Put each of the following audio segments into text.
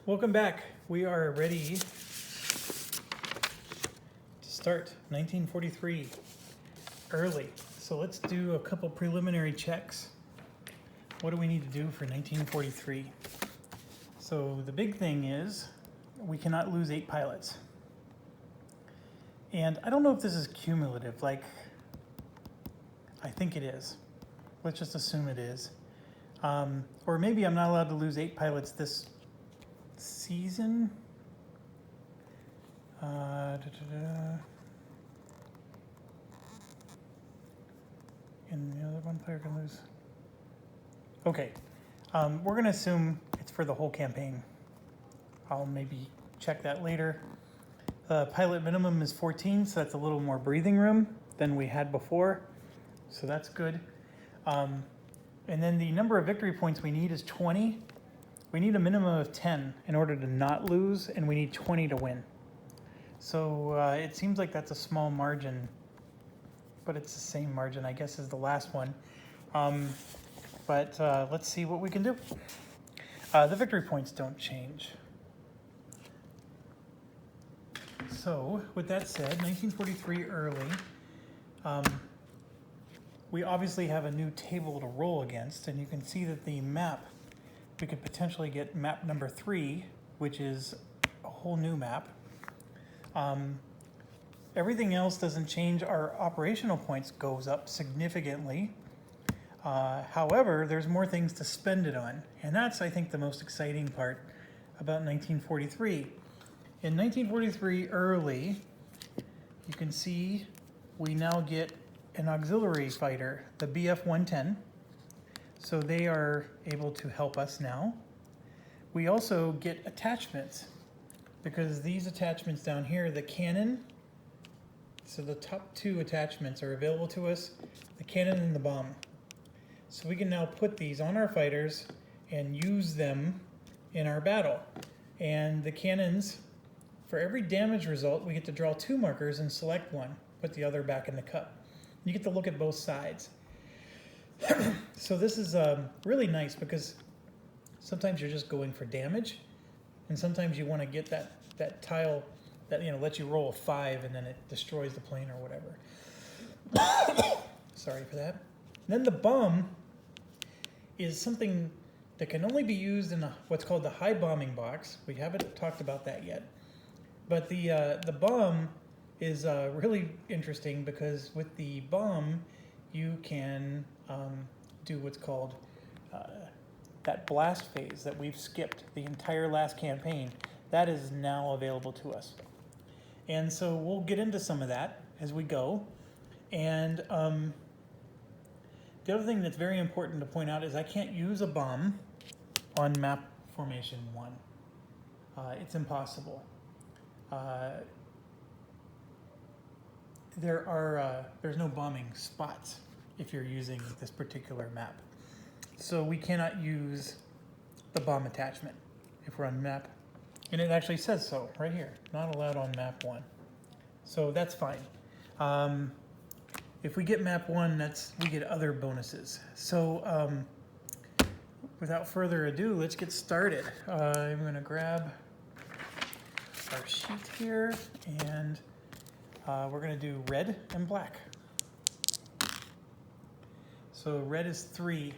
Welcome back. We are ready to start 1943 early. So let's do a couple preliminary checks. What do we need to do for 1943? So the big thing is we cannot lose 8 pilots. And I don't know if this is cumulative, like I think it is. Let's just assume it is. Or maybe I'm not allowed to lose 8 pilots this season. And the other one player can lose. Okay, we're gonna assume it's for the whole campaign. I'll maybe check that later. Pilot minimum is 14, so that's a little more breathing room than we had before. So that's good. And then the number of victory points we need is 20. We need a minimum of 10 in order to not lose, and we need 20 to win. So it seems like that's a small margin, but it's the same margin, I guess, as the last one. But let's see what we can do. The victory points don't change. So with that said, 1943 early. We obviously have a new table to roll against, and you can see that the map, we could potentially get map number 3, which is a whole new map. Everything else doesn't change. Our operational points goes up significantly. However, there's more things to spend it on, and that's, I think, the most exciting part about 1943. In 1943 early, you can see we now get an auxiliary fighter, the BF-110. So they are able to help us now. We also get attachments, because these attachments down here, the cannon, so the top 2 attachments are available to us, the cannon and the bomb. So we can now put these on our fighters and use them in our battle. And the cannons, for every damage result, we get to draw 2 markers and select one, put the other back in the cup. You get to look at both sides. So this is really nice, because sometimes you're just going for damage, and sometimes you want to get that tile that lets you roll a 5 and then it destroys the plane or whatever. Sorry for that. And then the bomb is something that can only be used in what's called the high bombing box. We haven't talked about that yet, but the bomb is really interesting, because with the bomb you can do what's called that blast phase that we've skipped the entire last campaign. That is now available to us. And so we'll get into some of that as we go. And the other thing that's very important to point out is I can't use a bomb on map formation 1. It's impossible. There's no bombing spots if you're using this particular map. So we cannot use the bomb attachment if we're on map. And it actually says so right here, not allowed on map 1. So that's fine. If we get map 1, we get other bonuses. So without further ado, let's get started. I'm going to grab our sheet here, and we're going to do red and black. So red is 3.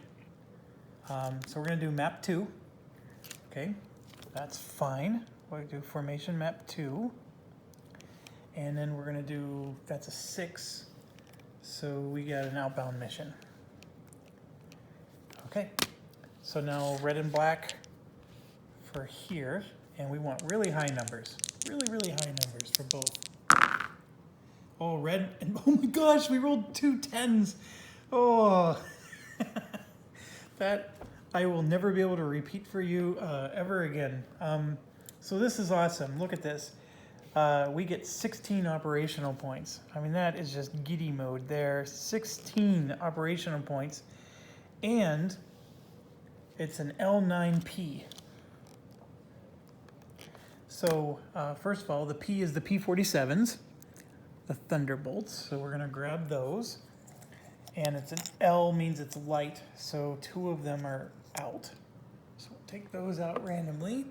So we're going to do map 2. Okay, that's fine. We'll do formation map 2. And then we're going to do, that's a 6. So we got an outbound mission. Okay, so now red and black for here. And we want really high numbers. Really, really high numbers for both. Oh, red, and oh my gosh, we rolled 2 10s. Oh, that I will never be able to repeat for you ever again. So this is awesome. Look at this. We get 16 operational points. I mean, that is just giddy mode there. 16 operational points. And it's an L9P. So first of all, the P is the P-47s, the Thunderbolts. So we're going to grab those. And it's an L means it's light, so 2 of them are out. So we'll take those out randomly.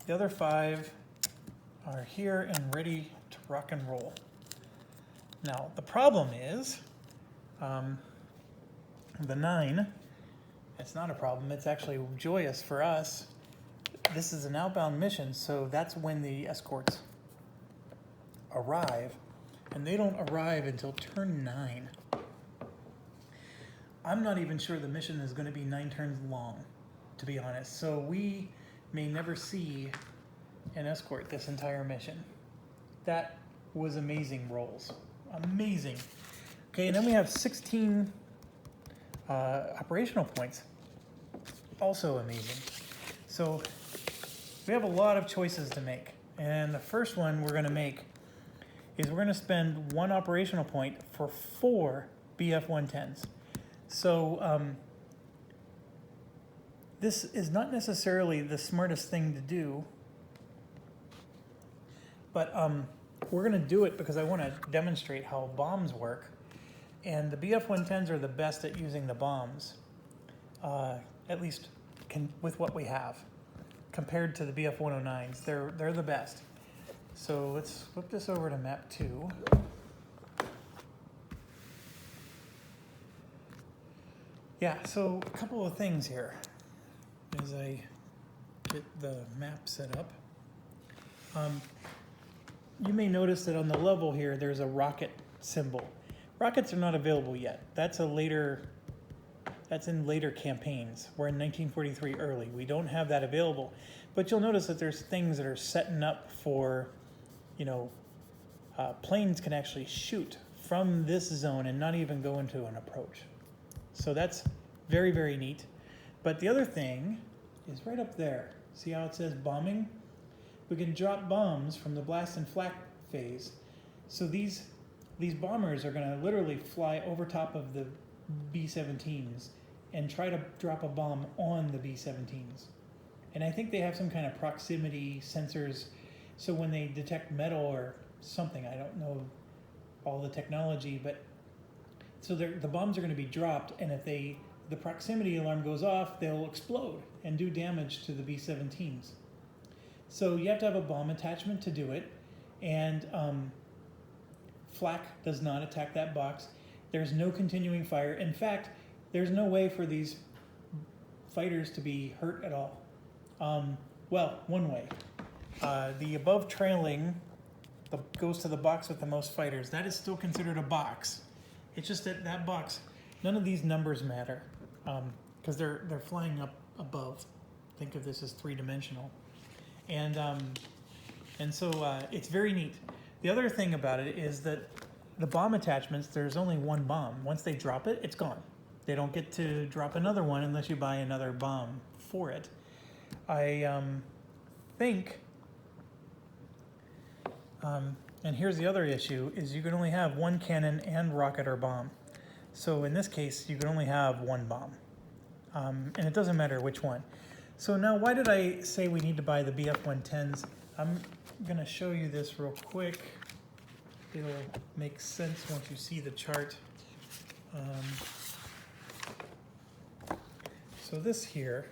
The other 5 are here and ready to rock and roll. Now, the problem is, the 9, it's not a problem, it's actually joyous for us. This is an outbound mission, so that's when the escorts arrive, and they don't arrive until turn 9. I'm not even sure the mission is going to be 9 turns long, to be honest, so we may never see an escort this entire mission. That was amazing rolls. Amazing. Okay, and then we have 16 operational points. Also amazing. So we have a lot of choices to make. And the first one we're going to make is we're going to spend 1 operational point for 4 BF-110s. So this is not necessarily the smartest thing to do, but we're going to do it because I want to demonstrate how bombs work. And the BF-110s are the best at using the bombs, at least with what we have. Compared to the BF-109s, they're the best. So let's flip this over to map 2. Yeah, so a couple of things here as I get the map set up. You may notice that on the level here, there's a rocket symbol. Rockets are not available yet. That's in later campaigns. We're in 1943 early. We don't have that available. But you'll notice that there's things that are setting up for, planes can actually shoot from this zone and not even go into an approach. So that's very, very neat. But the other thing is right up there. See how it says bombing? We can drop bombs from the blast and flak phase. So these bombers are going to literally fly over top of the B-17s and try to drop a bomb on the B-17s. And I think they have some kind of proximity sensors, so when they detect metal or something, I don't know all the technology, but so the bombs are going to be dropped, and if the proximity alarm goes off, they'll explode and do damage to the B-17s. So you have to have a bomb attachment to do it, and flak does not attack that box. There's no continuing fire. In fact, there's no way for these fighters to be hurt at all. Well, one way. The above trailing goes to the box with the most fighters. That is still considered a box. It's just that that box, none of these numbers matter because they're flying up above. Think of this as 3-dimensional. And so it's very neat. The other thing about it is that the bomb attachments, there's only 1 bomb. Once they drop it, it's gone. They don't get to drop another one unless you buy another bomb for it. I think, and here's the other issue, is you can only have 1 cannon and rocket or bomb. So in this case, you can only have 1 bomb. And it doesn't matter which one. So now why did I say we need to buy the BF-110s? I'm going to show you this real quick. It'll make sense once you see the chart. So this here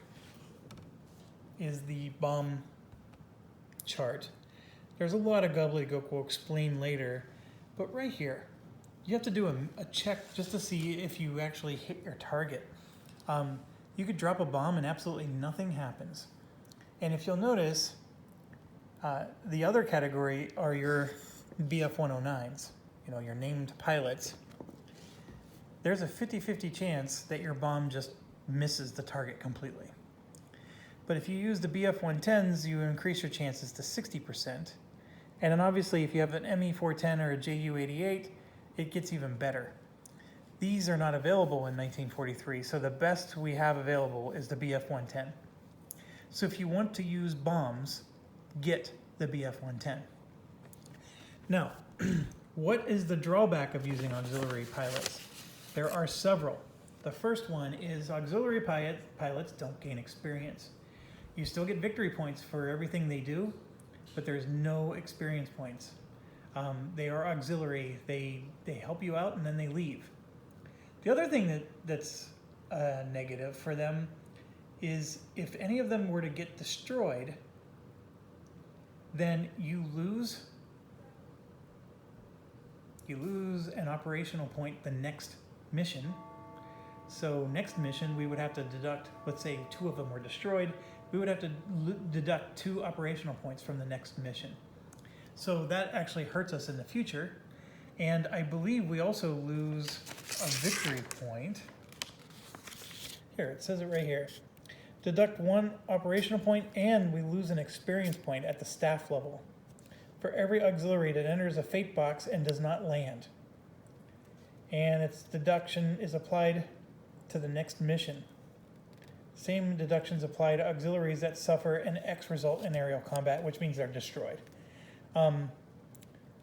is the bomb chart. There's a lot of gobbledygook we'll explain later, but right here, you have to do a check just to see if you actually hit your target. You could drop a bomb and absolutely nothing happens. And if you'll notice, the other category are your BF-109s, your named pilots. There's a 50-50 chance that your bomb just misses the target completely. But if you use the BF-110s, you increase your chances to 60%. And then obviously if you have an ME-410 or a JU-88, it gets even better. These are not available in 1943, so the best we have available is the BF-110. So if you want to use bombs, get the BF-110. Now, what is the drawback of using auxiliary pilots? There are several. The first one is auxiliary pilots don't gain experience. You still get victory points for everything they do, but there's no experience points. They are auxiliary. They help you out and then they leave. The other thing that's negative for them is if any of them were to get destroyed, then you lose an operational point the next mission. So next mission, we would have to deduct, let's say 2 of them were destroyed, we would have to deduct 2 operational points from the next mission. So that actually hurts us in the future. And I believe we also lose a victory point. Here, it says it right here. Deduct 1 operational point, and we lose an experience point at the staff level for every auxiliary that enters a fate box and does not land. And its deduction is applied to the next mission. Same deductions apply to auxiliaries that suffer an X result in aerial combat, which means they're destroyed.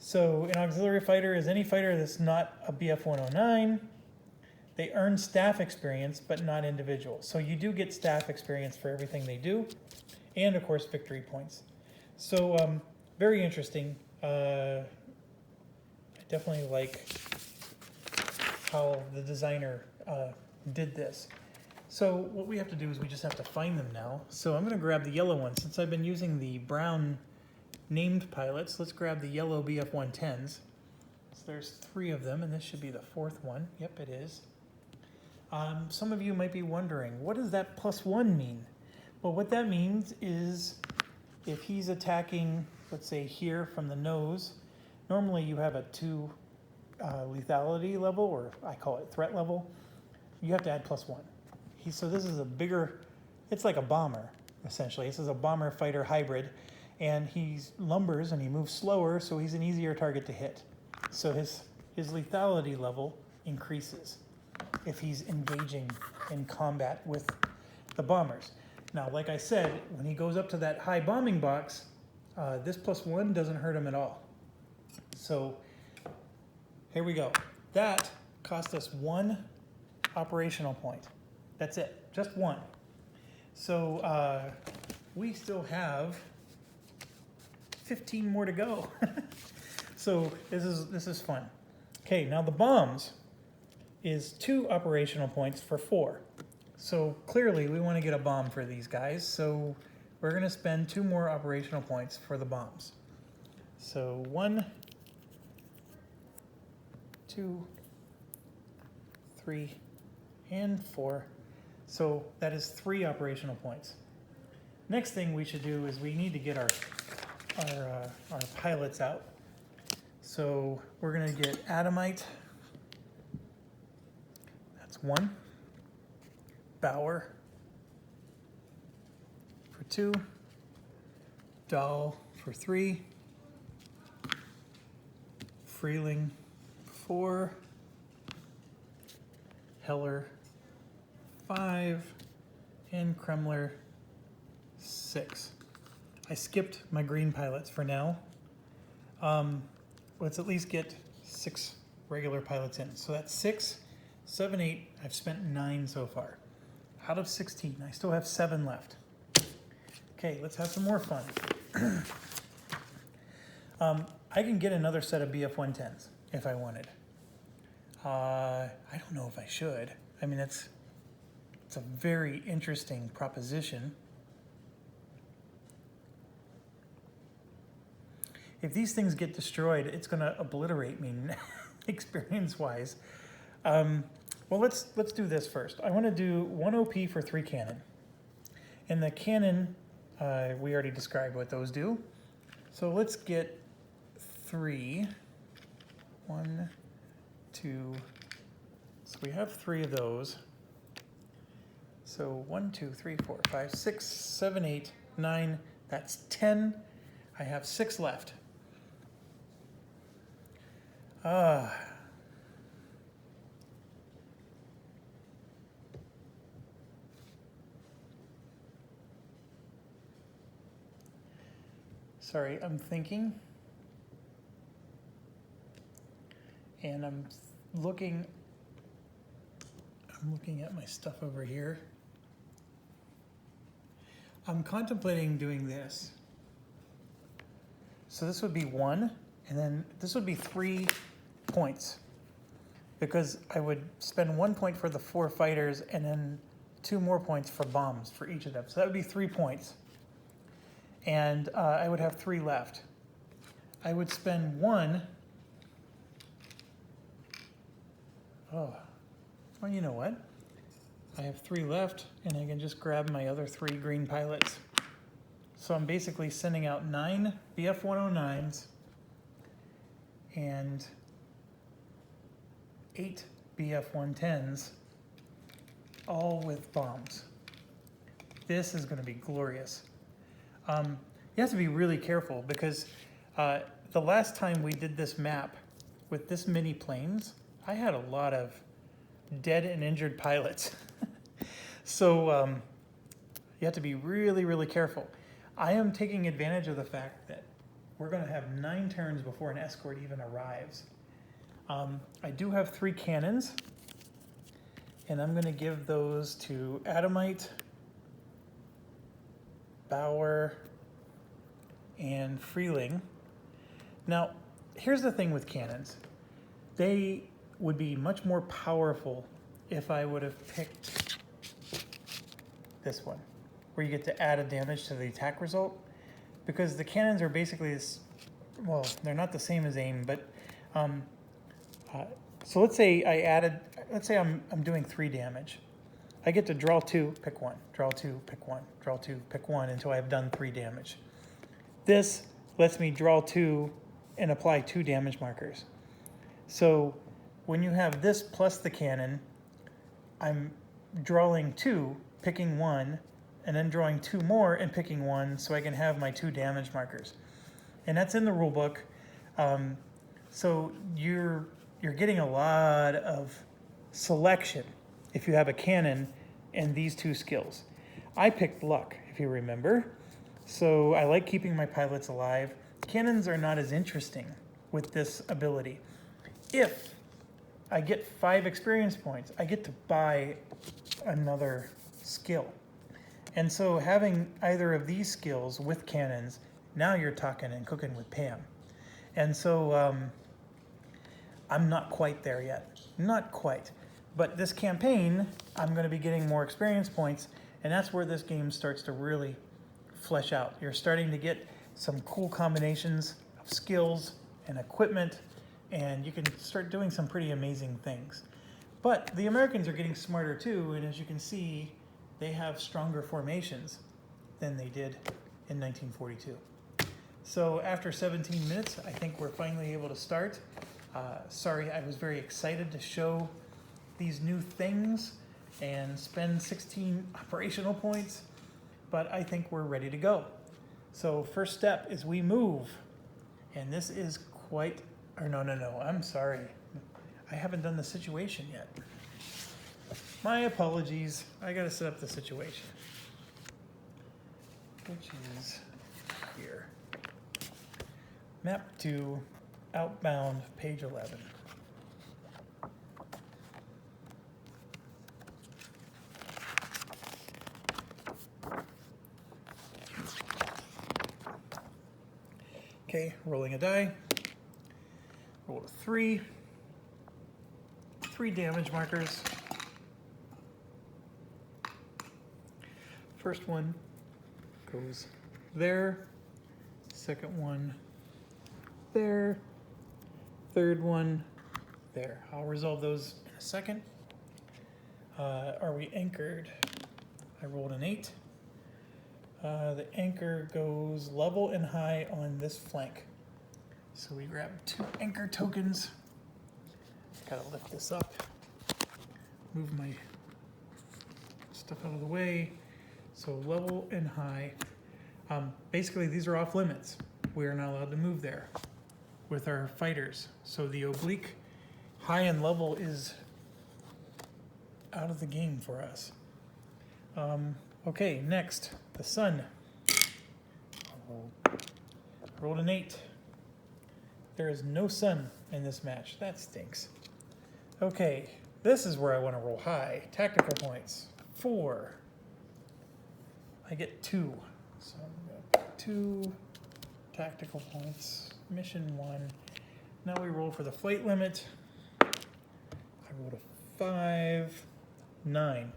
So an auxiliary fighter is any fighter that's not a BF 109. They earn staff experience, but not individual. So you do get staff experience for everything they do, and of course victory points. So very interesting. I definitely like how the designer did this. So what we have to do is we just have to find them now. So I'm going to grab the yellow one. Since I've been using the brown named pilots, let's grab the yellow BF 110s. So there's 3 of them, and this should be the 4th one. Yep, it is. Some of you might be wondering, what does that +1 mean? Well, what that means is if he's attacking, let's say here from the nose, normally you have a 2 lethality level, or I call it threat level. You have to add +1. So this is a bigger, it's like a bomber, essentially. This is a bomber fighter hybrid, and he lumbers and he moves slower, so he's an easier target to hit. So his lethality level increases if he's engaging in combat with the bombers. Now, like I said, when he goes up to that high bombing box, this +1 doesn't hurt him at all. So here we go. That cost us 1 operational point. That's it, just 1. So we still have 15 more to go. So this is fun. Okay, now the bombs is 2 operational points for 4. So clearly we want to get a bomb for these guys. So we're going to spend 2 more operational points for the bombs. So 1, 2, 3, and 4. So that is 3 operational points. Next thing we should do is we need to get our pilots out. So we're going to get Adamite. That's 1. Bauer for 2. Dahl for 3. Freeling 4. Heller 5. And Kremler 6. I skipped my green pilots for now. Let's at least get 6 regular pilots in. So that's 6, 7, 8. I've spent 9 so far. Out of 16, I still have 7 left. Okay, let's have some more fun. I can get another set of BF 110s if I wanted. I don't know if I should. I mean, it's a very interesting proposition. If these things get destroyed, it's going to obliterate me experience-wise. Well, let's do this first. I want to do 1 OP for 3 cannon. And the cannon, we already described what those do. So let's get 3. 1, 2. So we have 3 of those. So 1, 2, 3, 4, 5, 6, 7, 8, 9. That's 10. I have 6 left. Sorry, I'm thinking. And I'm looking at my stuff over here. I'm contemplating doing this. So this would be 1, and then this would be 3 points, because I would spend 1 point for the 4 fighters and then 2 more points for bombs for each of them. So that would be 3 points. and I would have 3 left. I would spend 1. Oh, well, you know what? I have 3 left, and I can just grab my other 3 green pilots. So I'm basically sending out 9 BF-109s and 8 BF-110s, all with bombs. This is going to be glorious. You have to be really careful because the last time we did this map with this many planes, I had a lot of dead and injured pilots. So you have to be really, really careful. I am taking advantage of the fact that we're going to have 9 turns before an escort even arrives. I do have 3 cannons, and I'm going to give those to Adamite, Bauer, and Freeling. Now, here's the thing with cannons. They would be much more powerful if I would have picked this one, where you get to add a damage to the attack result, because the cannons are basically this, well, they're not the same as aim, but so let's say I'm doing 3 damage. I get to draw 2, pick 1, draw 2, pick 1, draw 2, pick 1 until I've done 3 damage. This lets me draw 2 and apply 2 damage markers. So when you have this plus the cannon, I'm drawing 2, picking 1, and then drawing 2 more and picking 1 so I can have my 2 damage markers. And that's in the rule book. So you're getting a lot of selection if you have a cannon and these 2 skills. I picked luck, if you remember. So I like keeping my pilots alive. Cannons are not as interesting with this ability. If I get 5 experience points, I get to buy another skill. And so having either of these skills with cannons, now you're talking and cooking with Pam. And so I'm not quite there yet. Not quite. But this campaign, I'm going to be getting more experience points, and that's where this game starts to really flesh out. You're starting to get some cool combinations of skills and equipment, and you can start doing some pretty amazing things. But the Americans are getting smarter too, and as you can see, they have stronger formations than they did in 1942. So after 17 minutes, I think we're finally able to start. Sorry, I was very excited to show these new things and spend 16 operational points, but I think we're ready to go. So first step is we move, and this is quite, or no, I'm sorry. I haven't done the situation yet. My apologies, I gotta set up the situation, which is here. Map 2, outbound, page 11. Okay, rolling a die. Roll a 3. 3 damage markers. First one goes there. Second one there. Third one there. I'll resolve those in a second. Are we anchored? I rolled an 8. The anchor goes level and high on this flank. So we grab 2 anchor tokens. Gotta lift this up. Move my stuff out of the way. So level and high. Basically, these are off limits. We are not allowed to move there with our fighters. So the oblique, high and level is out of the game for us. Okay, next, the sun. Rolled an 8. There is no sun in this match. That stinks. Okay, this is where I want to roll high. Tactical points, 4. I get 2. So I'm going to put 2 tactical points. Mission 1. Now we roll for the flight limit. I rolled a 5, 9.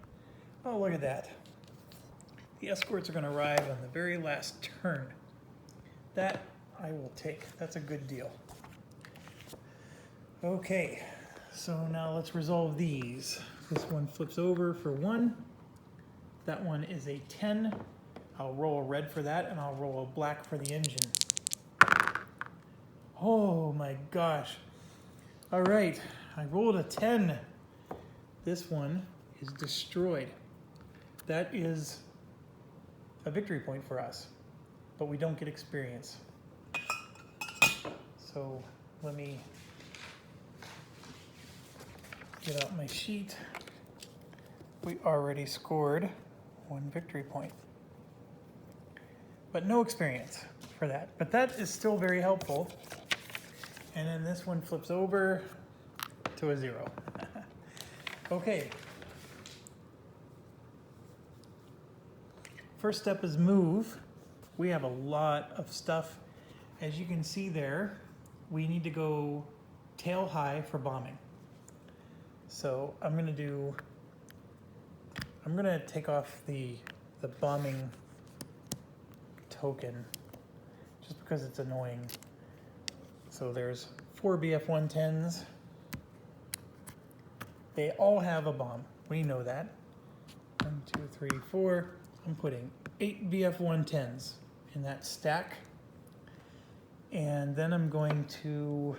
Oh, look at that. The escorts are going to arrive on the very last turn. That I will take. That's a good deal. Okay, so now let's resolve these. This one flips over for 1. That one is a 10. I'll roll a red for that, and I'll roll a black for the engine. Oh my gosh. All right, I rolled a 10. This one is destroyed. That is a victory point for us, but we don't get experience. So let me get out my sheet. We already scored 1 victory point, but no experience for that. But that is still very helpful. And then this one flips over to a 0. Okay. First step is move. We have a lot of stuff. As you can see there, we need to go tail high for bombing. So I'm gonna take off the bombing token just because it's annoying. So there's 4 BF-110s. They all have a bomb. We know that. 1, 2, 3, 4. I'm putting 8 BF-110s in that stack. And then I'm going to...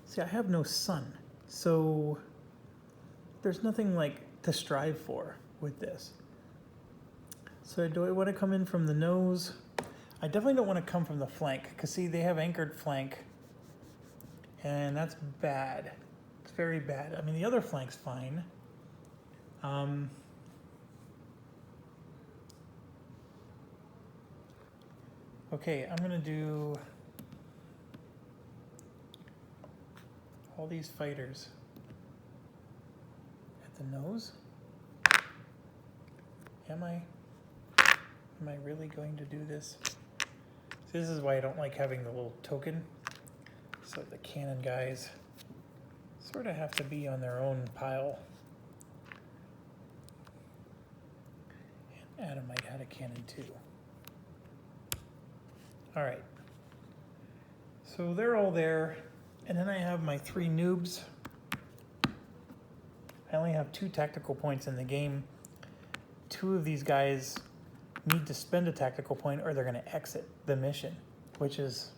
See, I have no sun. So there's nothing like to strive for with this. So do I want to come in from the nose? I definitely don't want to come from the flank, because see, they have anchored flank, and that's bad. It's very bad. I mean, the other flank's fine. Okay, I'm gonna do all these fighters at the nose. Am I really going to do this? This is why I don't like having the little token. So the cannon guys sort of have to be on their own pile. And Adam might have a cannon too. All right. So they're all there. And then I have my 3 noobs. I only have 2 tactical points in the game. 2 of these guys need to spend a tactical point or they're going to exit the mission, which is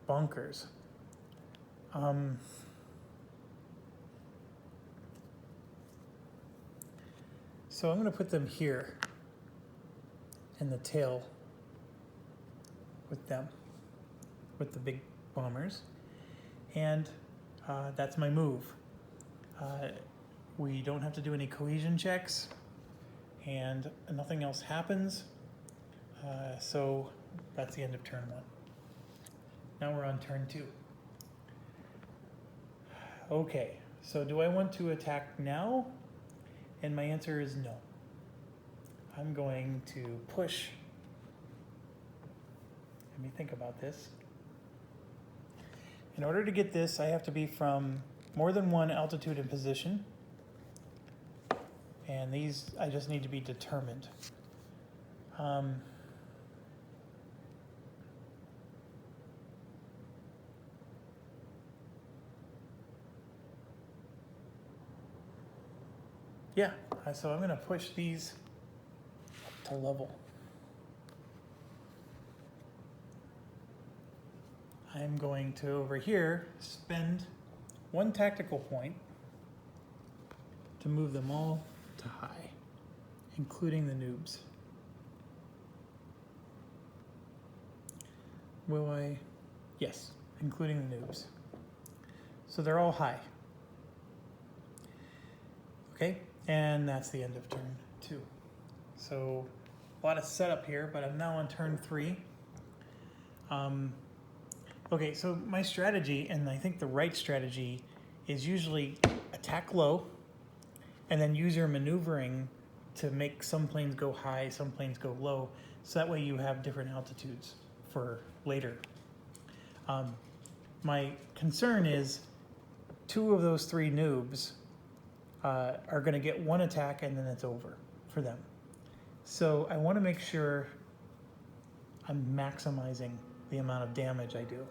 bonkers. So I'm going to put them here in the tail with them, with the big bombers. And that's my move. We don't have to do any cohesion checks, and nothing else happens. So that's the end of turn 1. Now we're on turn 2. Okay, so do I want to attack now? And my answer is no. I'm going to push. Let me think about this. In order to get this, I have to be from more than 1 altitude and position. And these, I just need to be determined. Yeah, so I'm going to push these up to level. I'm going to, over here, spend 1 tactical point to move them all to high, including the noobs. Will I? Yes, including the noobs. So they're all high. Okay, and that's the end of turn 2. So a lot of setup here, but I'm now on turn 3. Okay, so my strategy, and I think the right strategy, is usually attack low and then use your maneuvering to make some planes go high, some planes go low, so that way you have different altitudes for later. My concern is 2 of those 3 noobs are going to get 1 attack and then it's over for them. So I want to make sure I'm maximizing the amount of damage I do.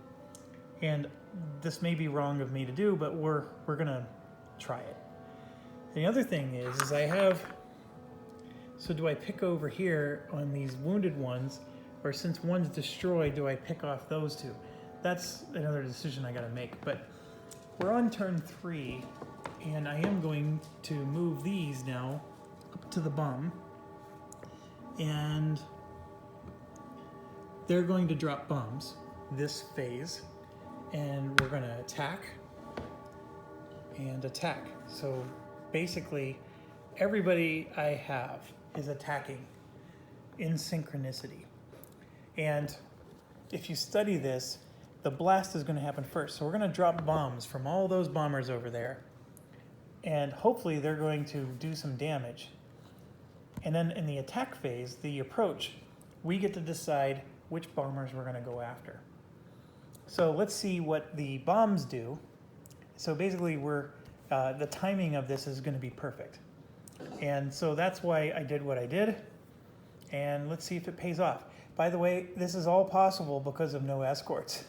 And this may be wrong of me to do, but we're gonna try it. The other thing is I have, so do I pick over here on these wounded ones, or since one's destroyed, do I pick off those two? That's another decision I gotta make. But we're on turn 3, and I am going to move these now up to the bomb, and they're going to drop bombs this phase, and we're gonna attack and attack. So basically, everybody I have is attacking in synchronicity. And if you study this, the blast is going to happen first. So we're going to drop bombs from all those bombers over there. And hopefully they're going to do some damage. And then in the attack phase, the approach, we get to decide which bombers we're going to go after. So let's see what the bombs do. So basically the timing of this is going to be perfect. And so that's why I did what I did. And let's see if it pays off. By the way, this is all possible because of no escorts.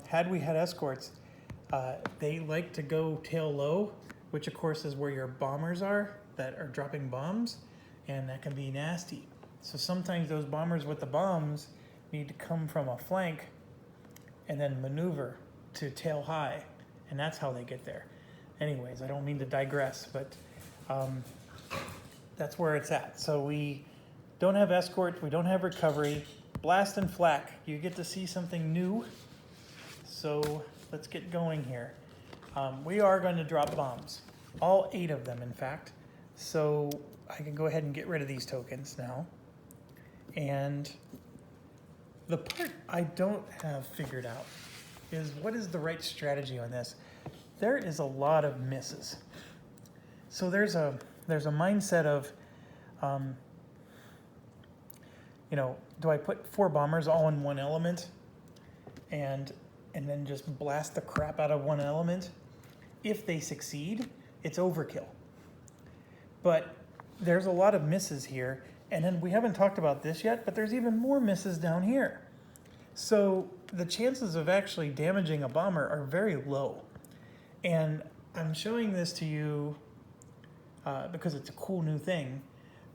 Had we had escorts, they like to go tail low, which of course is where your bombers are that are dropping bombs, and that can be nasty. So sometimes those bombers with the bombs need to come from a flank and then maneuver to tail high, and that's how they get there. Anyways, I don't mean to digress, but that's where it's at. So we don't have escort, we don't have recovery. Blast and flak, you get to see something new. So let's get going here. We are going to drop bombs, all 8 of them in fact. So I can go ahead and get rid of these tokens now. And the part I don't have figured out is what is the right strategy on this. There is a lot of misses. So there's a mindset of, do I put 4 bombers all in one element and then just blast the crap out of one element? If they succeed, it's overkill. But there's a lot of misses here, and then we haven't talked about this yet, but there's even more misses down here. So the chances of actually damaging a bomber are very low. And I'm showing this to you because it's a cool new thing,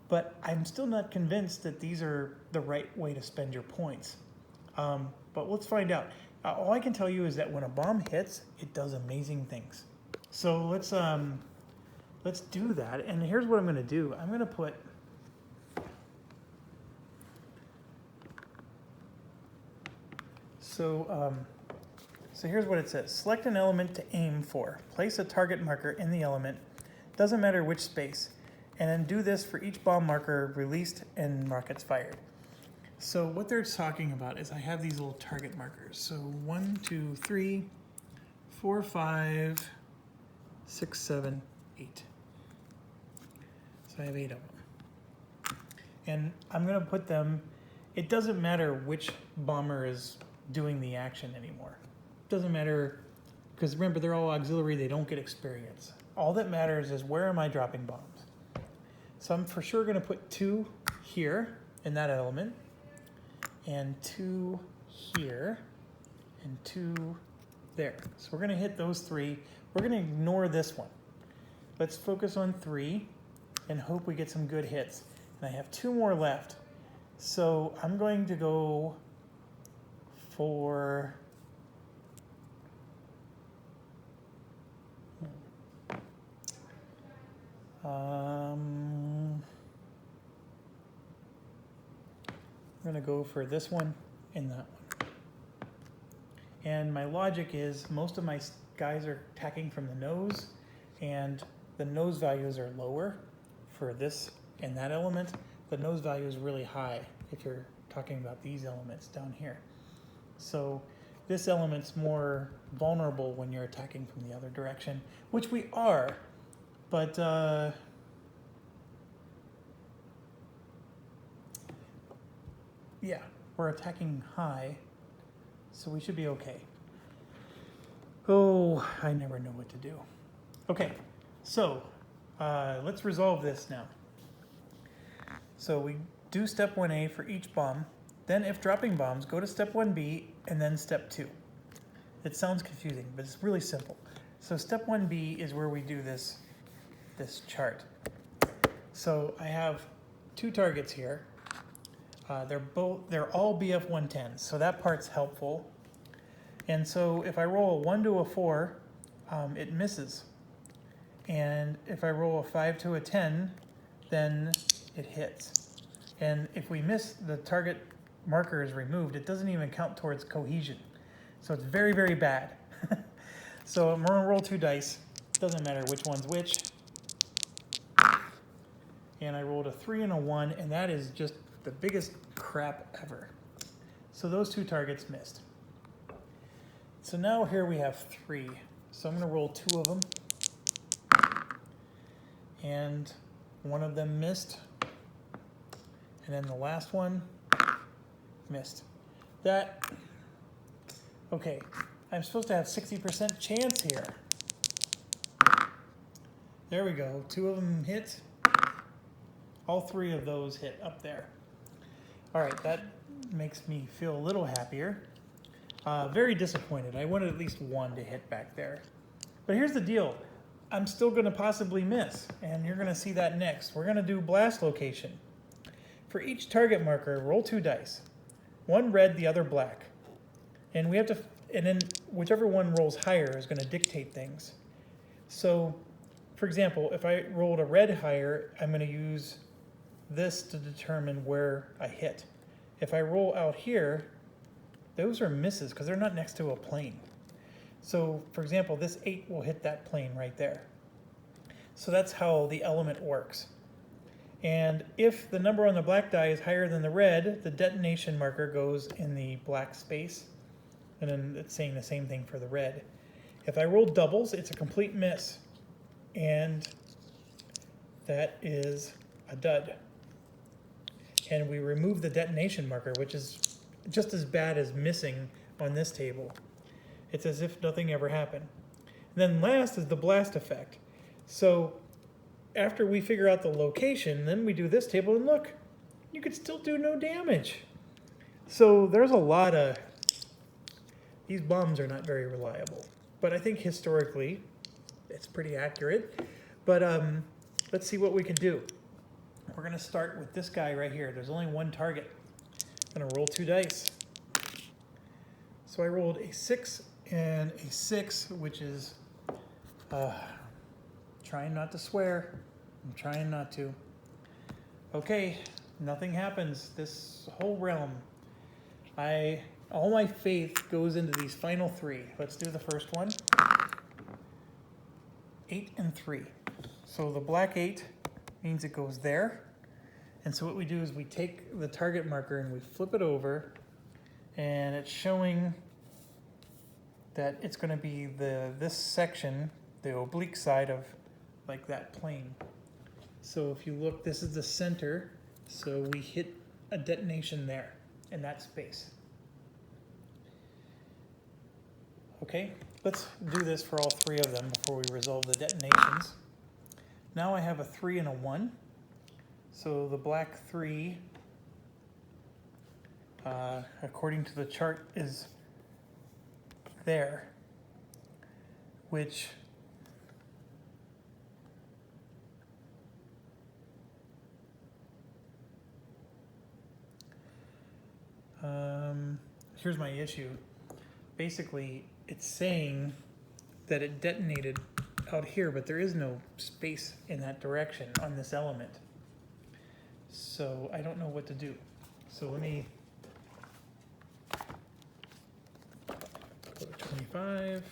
but I'm still not convinced that these are the right way to spend your points. But let's find out. All I can tell you is that when a bomb hits, it does amazing things. So let's do that. And here's what I'm going to do. I'm going to put so here's what it says. Select an element to aim for. Place a target marker in the element. Doesn't matter which space. And then do this for each bomb marker released and rockets fired. So what they're talking about is I have these little target markers. So 1, 2, 3, 4, 5, 6, 7, 8. So I have 8 of them. And I'm going to put them, it doesn't matter which bomber is doing the action anymore. It doesn't matter, because remember, they're all auxiliary, they don't get experience. All that matters is where am I dropping bombs? So I'm for sure going to put 2 here in that element, and 2 here, and 2 there. So we're going to hit those 3. We're going to ignore this one. Let's focus on 3 and hope we get some good hits. And I have 2 more left. So I'm going to go for I'm going to go for this one and that one. And my logic is most of my guys are attacking from the nose, and the nose values are lower for this and that element. The nose value is really high if you're talking about these elements down here. So this element's more vulnerable when you're attacking from the other direction, which we are, but yeah, we're attacking high, so we should be okay. Oh, I never know what to do. Okay, so let's resolve this now. So we do step 1A for each bomb, Then if dropping bombs, go to step 1B and then step 2. It sounds confusing, but it's really simple. So step 1B is where we do this chart. So I have 2 targets here. They're all BF 110s, so that part's helpful. And so if I roll a 1 to a 4, it misses. And if I roll a 5 to a 10, then it hits. And if we miss, the target marker is removed. It doesn't even count towards cohesion. So it's very, very bad. So I'm going to roll 2 dice. Doesn't matter which one's which. And I rolled a 3 and a 1, and that is just the biggest crap ever. So those 2 targets missed. So now here we have 3. So I'm going to roll 2 of them. And one of them missed. And then the last one missed. Okay, I'm supposed to have 60% chance here. There we go, 2 of them hit. All 3 of those hit up there. All right, that makes me feel a little happier. Very disappointed. I wanted at least 1 to hit back there. But here's the deal. I'm still going to possibly miss, and you're going to see that next. We're going to do blast location. For each target marker, roll 2 dice. One red, the other black. And we have to, and then whichever one rolls higher is going to dictate things. So, for example, if I rolled a red higher, I'm going to use this to determine where I hit. If I roll out here, those are misses because they're not next to a plane. So, for example, this 8 will hit that plane right there. So that's how the element works. And if the number on the black die is higher than the red, the detonation marker goes in the black space. And then it's saying the same thing for the red. If I roll doubles, it's a complete miss. And that is a dud. And we remove the detonation marker, which is just as bad as missing on this table. It's as if nothing ever happened. And then last is the blast effect. So after we figure out the location, then we do this table, and look, you could still do no damage. So there's a lot of, these bombs are not very reliable. But I think historically, it's pretty accurate. But let's see what we can do. We're going to start with this guy right here. There's only 1 target. I'm going to roll 2 dice. So I rolled a 6 and a 6, which is trying not to swear. I'm trying not to. Okay, nothing happens. This whole realm. All my faith goes into these final 3. Let's do the first one. 8 and 3. So the black 8 means it goes there. And so what we do is we take the target marker and we flip it over, and it's showing that it's going to be this section, the oblique side of like that plane. So if you look, this is the center, so we hit a detonation there in that space. Okay, let's do this for all 3 of them before we resolve the detonations. Now I have a 3 and a 1. So the black 3, according to the chart, is there, which here's my issue. Basically, it's saying that it detonated out here, but there is no space in that direction on this element. So I don't know what to do. So let me go to 25.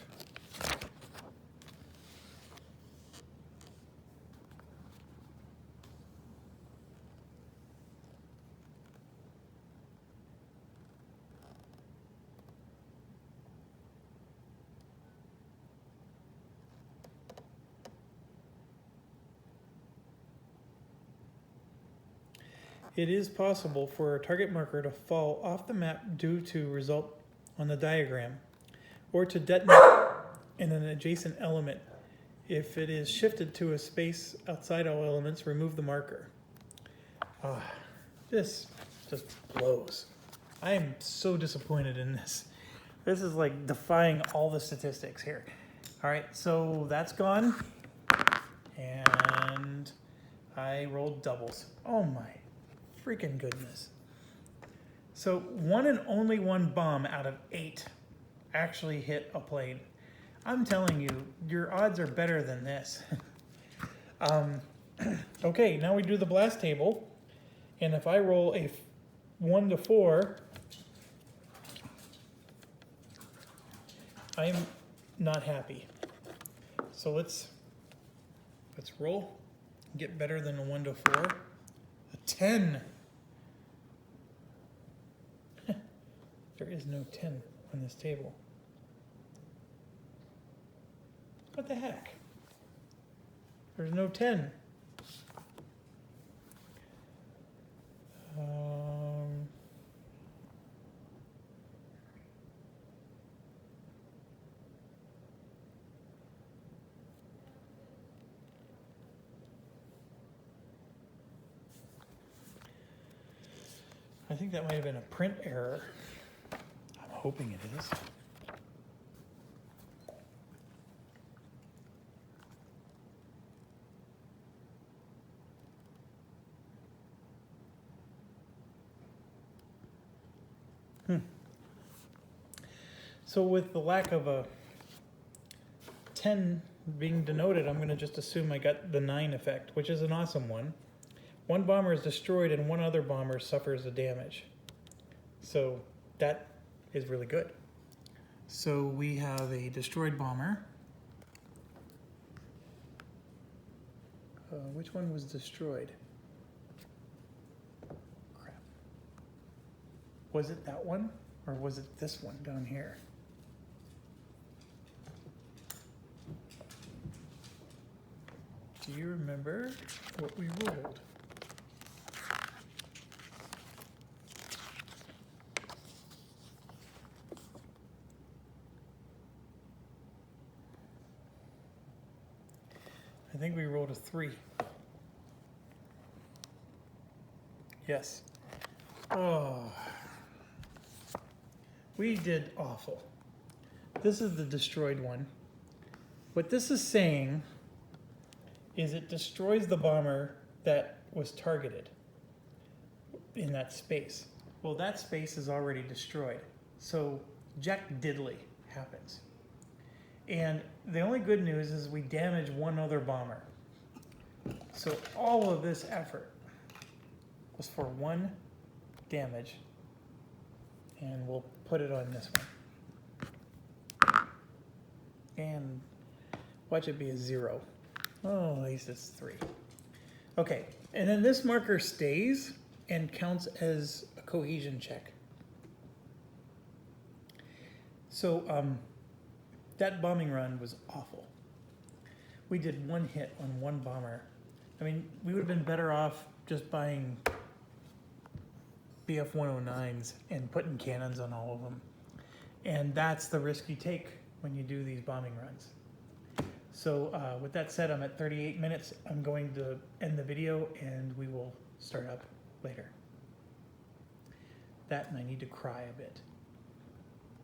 It is possible for a target marker to fall off the map due to result on the diagram, or to detonate in an adjacent element. If it is shifted to a space outside all elements, remove the marker. This just blows. I am so disappointed in this. This is like defying all the statistics here. All right, so that's gone. And I rolled doubles. Oh my freaking goodness. So one and only one bomb out of 8 actually hit a plane. I'm telling you, your odds are better than this. Okay, now we do the blast table. And if I roll a 1 to 4, I'm not happy. So let's roll. Get better than a 1 to 4. A 10. There is no 10 on this table. What the heck? There's no 10. I think that might have been a print error. I'm hoping it is. So with the lack of a 10 being denoted, I'm going to just assume I got the 9 effect, which is an awesome one. One bomber is destroyed and one other bomber suffers the damage. So that is really good. So we have a destroyed bomber. Which one was destroyed? Crap. Was it that one? Or was it this one down here? Do you remember what we rolled? I think we rolled a 3. Yes. Oh. We did awful. This is the destroyed one. What this is saying is it destroys the bomber that was targeted in that space. Well, that space is already destroyed. So Jack Diddley happens. And the only good news is we damage one other bomber. So all of this effort was for 1 damage. And we'll put it on this one. And watch it be a 0. Oh, at least it's 3. Okay, and then this marker stays and counts as a cohesion check. So that bombing run was awful. We did 1 hit on 1 bomber. I mean, we would have been better off just buying BF-109s and putting cannons on all of them. And that's the risk you take when you do these bombing runs. So with that said, I'm at 38 minutes. I'm going to end the video and we will start up later. That and I need to cry a bit.